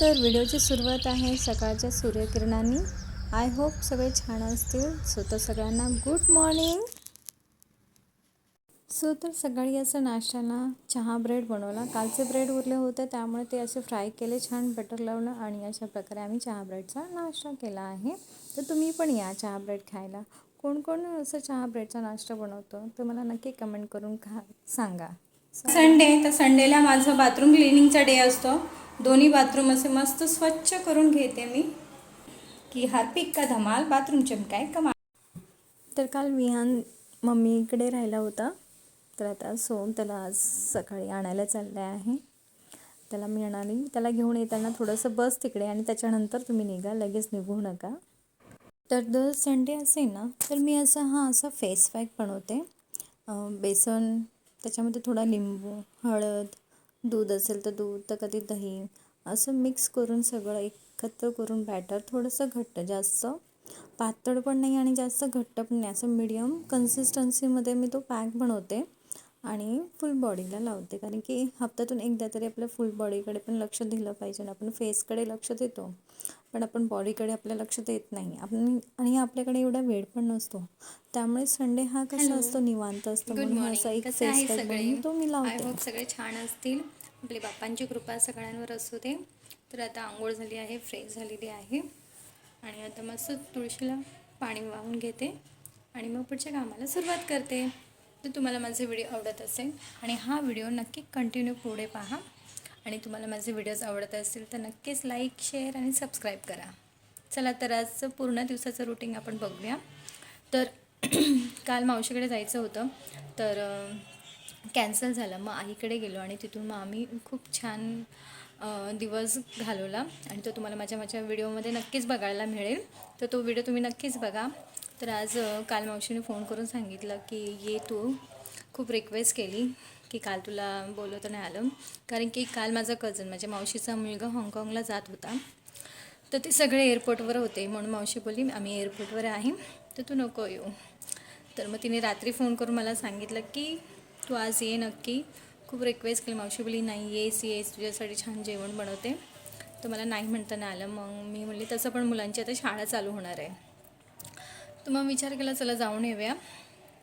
तर व्हिडिओची सुरुवात आहे सकाळच्या सूर्यकिरणांनी. आय होप सगळे छान असतील. तर सगळ्यांना गुड मॉर्निंग. तर सकाळी असं नाश्त्याला चहा ब्रेड बनवला. कालचे ब्रेड उरले होते त्यामुळे ते असे फ्राय केले छान बटर लावून आणि अशा प्रकारे आम्ही चहा ब्रेडचा नाश्ता केला आहे. तर तुम्ही पण या चहा ब्रेड खायला. कोण कोण असं चहा ब्रेडचा नाश्ता बनवतो तर मला नक्की कमेंट करून सांगा. संडे तर संडेला माझं बाथरूम क्लिनिंगचा डे असतो. दोन्ही बाथरूम असे मस्त स्वच्छ करून घेते मी की हार्पिक का धमाल बाथरूम चमकाय कमाल. तर काल विहान मम्मीकडे राहिला होता तर आता त्याला आज सकाळी आणायला चालले आहे. त्याला मी म्हणाली त्याला घेऊन येताना थोडंसं बस तिकडे आणि त्याच्यानंतर तुम्ही निघा, लगेच निघू नका. तर दर संडे असेल ना तर मी असा फेस पॅक बनवते. बेसन, त्याच्यामध्ये थोडा लिंबू, हळद, दूध असेल तर दूध, तर कधी दही असं मिक्स करून सगळं एकत्र करून बॅटर थोडंसं घट्ट, जास्त पातळ पण नाही आणि जास्त घट्ट पण नाही, असं मीडियम कन्सिस्टन्सीमध्ये मी तो पॅक बनवते आणि फुल बॉडीला लावते. कारण की हप्त्यातून एकदा तरी आपल्या फुल बॉडीकडे पण लक्ष दिलं पाहिजे. आपण फेसकडे लक्ष देतो पण आपण बॉडीकडे आपलं लक्ष देत नाही आणि आपल्याकडे एवढा वेळ पण नसतो. त्यामुळे संडे हा कसा असतो, निवांत असतो, गुड म्हणून असा मॉर्निंग. एक कसे फेस आहे पॅक सगळे? बनवून तो मी आय लावते. होप सगळे छान असतील. आपली बाप्पांची कृपा सगळ्यांवर असू दे. तर आता आंघोळ झाली आहे, फ्रेश झालेली आहे आणि आता मस्त तुळशीला पाणी वाहून घेते आणि मग पुढच्या कामाला सुरुवात करते. तर तुम्हाला माझे व्हिडिओ आवडत असेल आणि हा व्हिडिओ नक्की कंटिन्यू पुढे पहा आणि तुम्हाला माझे व्हिडिओज आवडत असतील तर नक्कीच लाईक, शेअर आणि सबस्क्राईब करा. चला तर आजचं पूर्ण दिवसाचं रुटीन आपण बघूया. तर काल मावशीकडे जायचं होतं तर कॅन्सल झालं. मग आईकडे गेलो आणि तिथून मग आम्ही खूप छान दिवस घालवला आणि तो तुम्हाला माझ्या व्हिडिओमध्ये नक्कीच बघायला मिळेल. तर तो व्हिडिओ तुम्ही नक्कीच बघा. तर आज काल मावशीने फोन करून सांगितलं की ये तू, खूप रिक्वेस्ट केली की काल तुला बोलवता नाही आलं. कारण की काल माझा कझन, माझ्या मावशीचा मुलगा हाँगकाँगला जात होता. तर ते सगळे एअरपोर्टवर होते म्हणून मावशी बोलली आम्ही एअरपोर्टवर आहे तर तू नको येऊ. तर मग तिने रात्री फोन करून मला सांगितलं की तू आज ये नक्की. खूप रिक्वेस्ट केली. मावशी बोलली नाही येस तुझ्यासाठी छान जेवण बनवते. तर मला नाही म्हणता नाही आलं. मग मी म्हणली तसं पण मुलांची आता शाळा चालू होणार आहे. तर मग विचार केला चला जाऊन येऊया.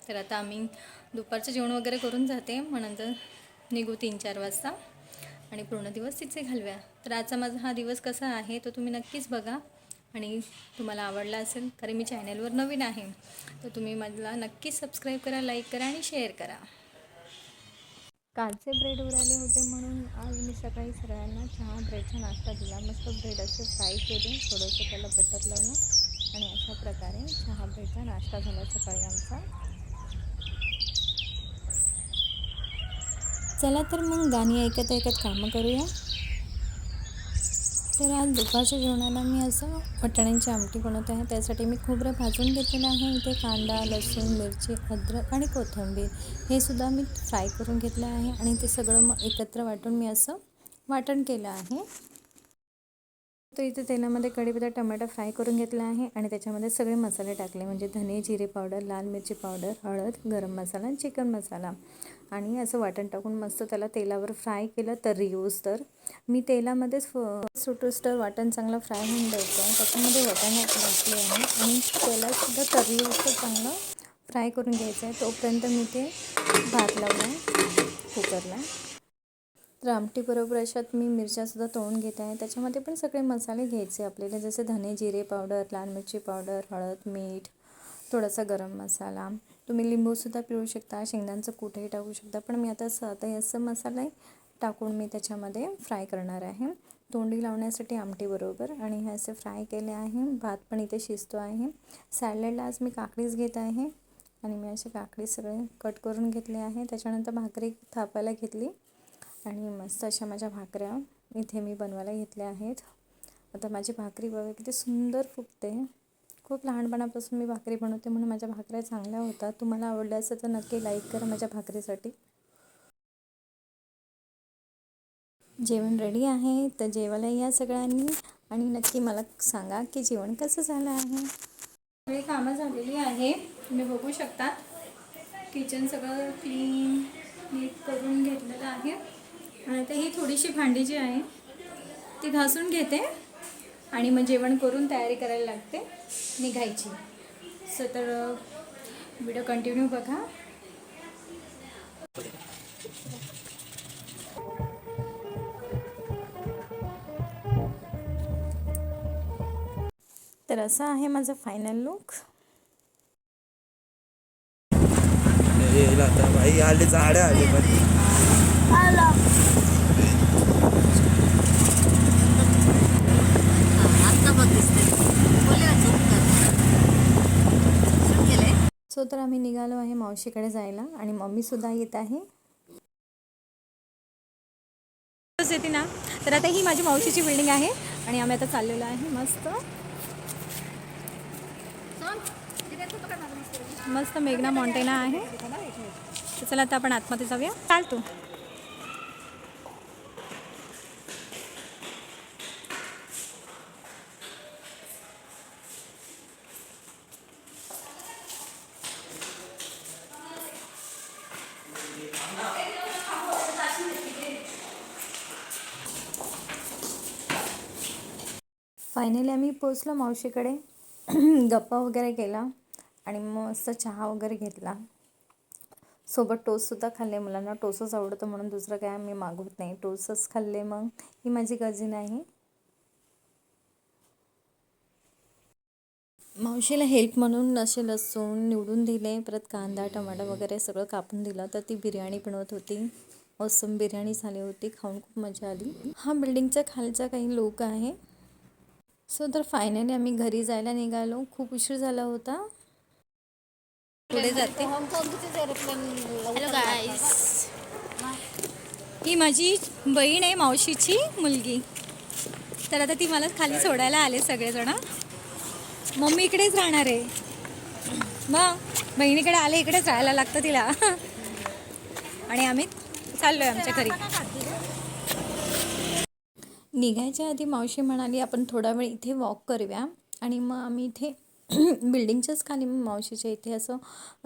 तर आता आम्ही दुपारचं जेवण वगैरे करून जाते, मग नंतर निघू 3-4 वाजता आणि पूर्ण दिवस तिथे घालूया. तर आजचा माझा हा दिवस कसा आहे तो तुम्ही नक्कीच बघा आणि तुम्हाला आवडला असेल कारण मी चॅनलवर नवीन आहे तर तुम्ही मला नक्कीच सबस्क्राईब करा, लाईक करा आणि शेअर करा. कालचे ब्रेड उराले होते म्हणून आज मी सकाळी सगळ्यांना चहा ब्रेडचा नाश्ता दिला. मस्त ब्रेड असे फ्राय केले, थोडंसं त्याला बटर लावलं आणि अशा प्रकारे चहा ब्रेडचा नाश्ता झाला सकाळी आमचा. चला तर मग गाणी ऐकत ऐकत कामं करूया. तर आज दुपारच्या जेवणाला मी असं वाटाण्यांची आमटी बनवत आहे. त्यासाठी मी खोबरं भाजून घेतलेलं आहे. इथे कांदा, लसूण, मिरची, अद्रक आणि कोथिंबीर हे सुद्धा मी फ्राय करून घेतलं आहे आणि ते सगळं मग एकत्र वाटून मी असं वाटण केलं आहे. तर इथे तेलामध्ये कढीपत्ता, टमाटर फ्राय करून घेतला आहे आणि त्याच्यामध्ये सगळे मसाले टाकले, म्हणजे धने, जिरे पावडर, लाल मिरची पावडर, हळद, गरम मसाला, चिकन मसाला आणि असं वाटण टाकून मस्त त्याला तेलावर फ्राय केलं. तर तर मी तेलामध्येच सुटोस्टर वाटण चांगलं फ्राय होऊन द्यायचं. त्याच्यामध्ये वाटाणे टाकले आहे आणि त्यालासुद्धा तर्रीवरचं चांगलं फ्राय करून घ्यायचं आहे. तोपर्यंत मी ते भात लावला आहे कुकरला. तर आमटीबरोबर अशात मी मिरच्यासुद्धा तळून घेत आहे. त्याच्यामध्ये पण सगळे मसाले घ्यायचे आपल्याला, जसे धने, जिरे पावडर, लाल मिरची पावडर, हळद, मीठ, थोडासा गरम मसाला. तुम्ही लिंबूसुद्धा पिळू शकता, शेंगदाण्याचं कूटही टाकू शकता. पण मी आता साधं असं मसाला टाकून मी त्याच्यामध्ये फ्राय करणार आहे तोंडी लावण्यासाठी आमटीबरोबर. आणि हे असे फ्राय केले आहे. भात पण इथे शिजतो आहे. सॅलडला आज मी काकडीच घेत आहे आणि मी असे काकडी सगळे कट करून घेतले आहे. त्याच्यानंतर भाकरी थापायला घेतली आणि मस्त अशा माझ्या भाकऱ्या इथे मी बनवायला घेतल्या आहेत. आता माझी भाकरी बघा किती सुंदर फुगते. खूप लहानपणापासून मी भाकरी बनवते म्हणून माझ्या भाकऱ्या चांगल्या होतात. तुम्हाला आवडल्या असेल तर नक्की लाईक करा माझ्या भाकरीसाठी. जेवण रेडी आहे तर जेवायला या सगळ्यांनी आणि नक्की मला सांगा की जेवण कसं झालं आहे. सगळी कामं झालेली आहे, तुम्ही बघू शकता. किचन सगळं क्लीन नीट करून घेतलेलं आहे आणि आता ही थोडीशी भांडी जी आहे ती घासून घेते आणि मग जेवण करून तयारी करायला लागते निघायची. सो तर व्हिडिओ कंटिन्यू बघा. तर असं आहे माझं फायनल लुक. आता भाई आले झाडं आले सो तर आम्ही निघालो आहे मावशीकडे जायला आणि मम्मीसुद्धा येत आहे. येते ना. तर आता ही माझी मावशीची बिल्डिंग आहे आणि आम्ही आता चाललेलो आहे मस्त मस्त मेघना मॉन्टेना आहे. तर चला आता आपण आतमध्ये जाऊया. चालतो. फायनली आम्ही पोचलो मावशीकडे. गप्पा वगैरे केला आणि मस्त चहा वगैरे घेतला. सोबत टोस्टसुद्धा खाल्ले. मुलांना टोस्टच आवडतं म्हणून दुसरं काय मी मागवत नाही, टोस्टच खाल्ले. मग ही माझी कझिन आहे. मावशीला हेल्प म्हणून असे लसूण निवडून दिले, परत कांदा टमाटर वगैरे सगळं कापून दिलं. तर ती बिर्याणी बनवत होती. ऑसम बिर्याणी झाली होती. खाऊन खूप मजा आली. हा बिल्डिंगच्या खालचा काही लोक आहे. सो तर फायनली आम्ही घरी जायला निघालो. खूप उशीर झाला होता. पुढे जाते. हॅलो गाईस, ही माझी बहीण आहे, मावशीची मुलगी. तर आता ती मला खाली सोडायला आले सगळेजण. मम्मी इकडेच राहणार आहे. मग बहिणीकडे आले, इकडेच राहायला लागतं तिला. आणि आम्ही चाललोय आमच्या घरी. निघायच्या आधी मावशी म्हणाली आपण थोडा वेळ इथे वॉक करूया. आणि मग आम्ही इथे बिल्डिंगच्याच खाली मावशीच्या इथे असं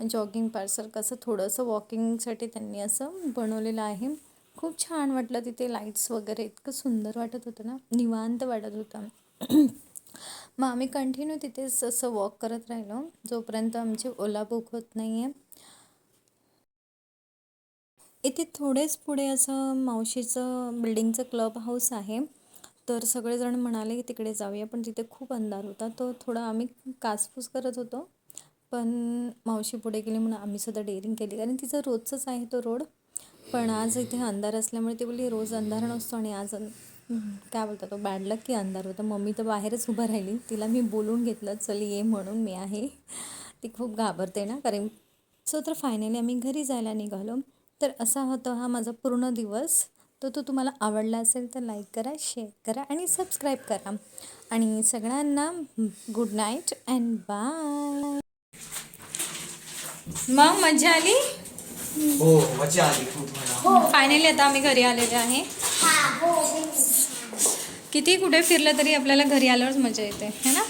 जॉगिंग पार्कसारखं असं थोडंसं वॉकिंगसाठी त्यांनी असं बनवलेलं आहे. खूप छान वाटलं तिथे. लाईट्स वगैरे इतकं सुंदर वाटत होतं ना, निवांत वाटत होतं. मग आम्ही कंटिन्यू तिथेच असं वॉक करत राहिलो जोपर्यंत आमची ओला बुक होत नाही आहे. इथे थोडेच पुढे असं मावशीचं बिल्डिंगचं क्लब हाऊस आहे. तर सगळेजण म्हणाले की तिकडे जाऊया, पण तिथे खूप अंधार होता. तो थोडा आम्ही कासपूस करत होतो, पण मावशी पुढे गेली म्हणून आम्हीसुद्धा डेअरिंग केली. कारण तिचं रोजचंच आहे तो रोड. पण आज इथे अंधार असल्यामुळे ती बोलली रोज अंधार नसतो आणि आज काय बोलतात तो बॅड लक की अंधार होता. मम्मी तर बाहेरच उभं राहिली. तिला मी बोलून घेतलं चल ये म्हणून, मी आहे. ती खूप घाबरते ना कारण. सो तर फायनली आम्ही घरी जायला निघालो. तर असा होता हा माझा पूर्ण दिवस. तो तुम्हाला आवडला असेल तर लाईक करा, शेअर करा आणि सबस्क्राईब करा. आणि सगळ्यांना गुड नाईट अँड बाय. मग मजा आली. हो मजा आली खूप. फायनली आता आम्ही घरी आलेलो आहे. किती कुठे फिरलं तरी आपल्याला घरी आल्यावरच मजा येते है ना.